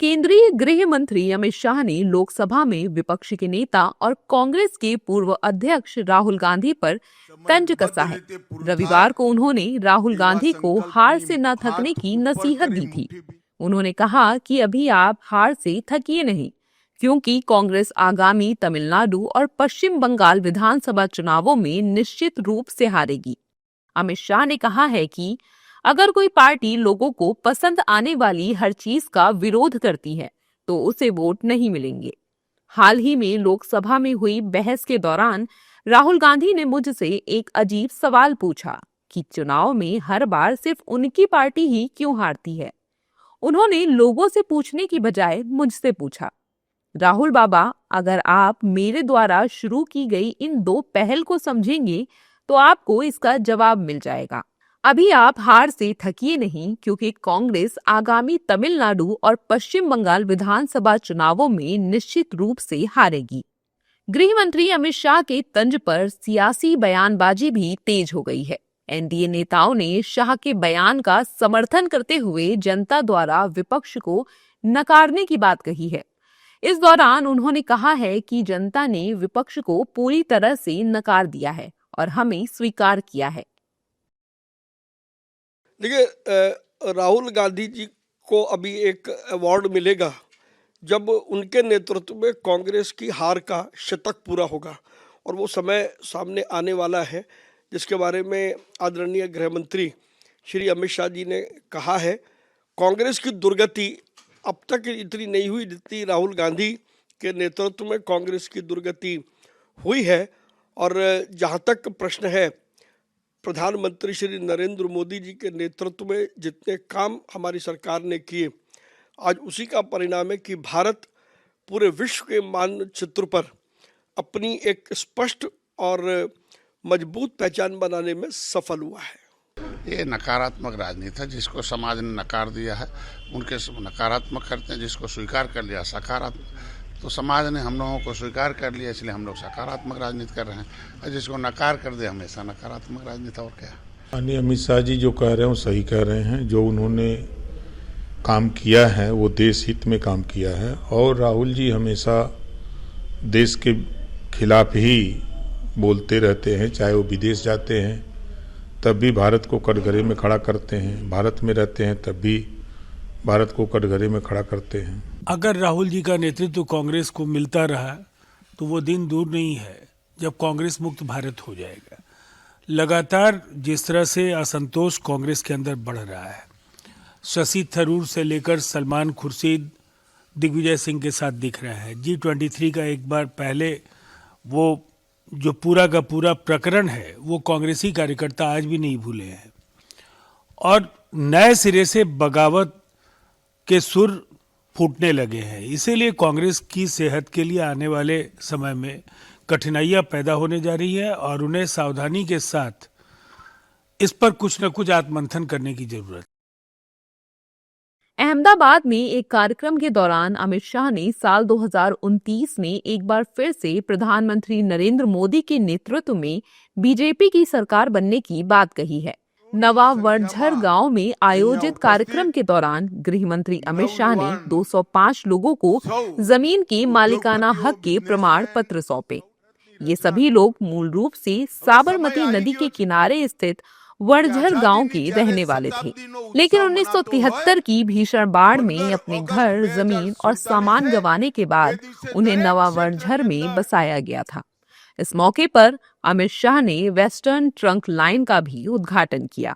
केंद्रीय गृह मंत्री अमित शाह ने लोकसभा में विपक्ष के नेता और कांग्रेस के पूर्व अध्यक्ष राहुल गांधी पर तंज कसा है। रविवार को उन्होंने राहुल गांधी को हार से न थकने की नसीहत दी थी। उन्होंने कहा कि अभी आप हार से थकिए नहीं, क्योंकि कांग्रेस आगामी तमिलनाडु और पश्चिम बंगाल विधानसभा चुनावों में निश्चित रूप से हारेगी। अमित शाह ने कहा है कि अगर कोई पार्टी लोगों को पसंद आने वाली हर चीज का विरोध करती है तो उसे वोट नहीं मिलेंगे। हाल ही में लोकसभा में हुई बहस के दौरान राहुल गांधी ने मुझसे एक अजीब सवाल पूछा कि चुनाव में हर बार सिर्फ उनकी पार्टी ही क्यों हारती है। उन्होंने लोगों से पूछने की बजाय मुझसे पूछा, राहुल बाबा, अगर आप मेरे द्वारा शुरू की गई इन दो पहल को समझेंगे तो आपको इसका जवाब मिल जाएगा। अभी आप हार से थकिए नहीं, क्योंकि कांग्रेस आगामी तमिलनाडु और पश्चिम बंगाल विधानसभा चुनावों में निश्चित रूप से हारेगी। गृह मंत्री अमित शाह के तंज पर सियासी बयानबाजी भी तेज हो गई है। एनडीए नेताओं ने शाह के बयान का समर्थन करते हुए जनता द्वारा विपक्ष को नकारने की बात कही है। इस दौरान उन्होंने कहा है कि जनता ने विपक्ष को पूरी तरह से नकार दिया है और हमें स्वीकार किया है। देखिए, राहुल गांधी जी को अभी एक अवार्ड मिलेगा जब उनके नेतृत्व में कांग्रेस की हार का शतक पूरा होगा, और वो समय सामने आने वाला है जिसके बारे में आदरणीय गृह मंत्री श्री अमित शाह जी ने कहा है। कांग्रेस की दुर्गति अब तक इतनी नहीं हुई जितनी राहुल गांधी के नेतृत्व में कांग्रेस की दुर्गति हुई है। और जहाँ तक प्रश्न है, प्रधानमंत्री श्री नरेंद्र मोदी जी के नेतृत्व में जितने काम हमारी सरकार ने किए, आज उसी का परिणाम है कि भारत पूरे विश्व के मानचित्र पर अपनी एक स्पष्ट और मजबूत पहचान बनाने में सफल हुआ है। ये नकारात्मक राजनीति है जिसको समाज ने नकार दिया है। उनके नकारात्मक करते हैं, जिसको स्वीकार कर लिया सकारात्मक, तो समाज ने हम लोगों को स्वीकार कर लिया, इसलिए हम लोग सकारात्मक राजनीति कर रहे हैं, और जिसको नकार कर दे हमेशा नकारात्मक राजनीति। और क्या माननीय अमित शाह जी जो कह रहे हैं वो सही कह रहे हैं। जो उन्होंने काम किया है वो देश हित में काम किया है, और राहुल जी हमेशा देश के खिलाफ ही बोलते रहते हैं। चाहे वो विदेश जाते हैं तब भी भारत को कटघरे में खड़ा करते हैं, भारत में रहते हैं तब भी भारत को कटघरे में खड़ा करते हैं। अगर राहुल जी का नेतृत्व कांग्रेस को मिलता रहा तो वो दिन दूर नहीं है जब कांग्रेस मुक्त भारत हो जाएगा। लगातार जिस तरह से असंतोष कांग्रेस के अंदर बढ़ रहा है, शशि थरूर से लेकर सलमान खुर्शीद दिग्विजय सिंह के साथ दिख रहा है। G23 का एक बार पहले वो जो पूरा का पूरा प्रकरण है वो कांग्रेसी कार्यकर्ता आज भी नहीं भूले हैं, और नए सिरे से बगावत के सुर फूटने लगे हैं। इसीलिए कांग्रेस की सेहत के लिए आने वाले समय में कठिनाइयां पैदा होने जा रही है, और उन्हें सावधानी के साथ इस पर कुछ न कुछ आत्ममंथन करने की जरूरत है। अहमदाबाद में एक कार्यक्रम के दौरान अमित शाह ने साल 2029 में एक बार फिर से प्रधानमंत्री नरेंद्र मोदी के नेतृत्व में बीजेपी की सरकार बनने की बात कही है। नवावर्झर गांव में आयोजित कार्यक्रम के दौरान गृह मंत्री अमित शाह ने 205 लोगों को जमीन के मालिकाना हक के प्रमाण पत्र सौंपे। ये सभी लोग मूल रूप से साबरमती नदी के किनारे स्थित वर्झर गांव के रहने वाले थे, लेकिन 1973 की भीषण बाढ़ में अपने घर, जमीन और सामान गंवाने के बाद उन्हें नवावर्झर में बसाया गया था। इस मौके पर अमित शाह ने वेस्टर्न ट्रंक लाइन का भी उद्घाटन किया।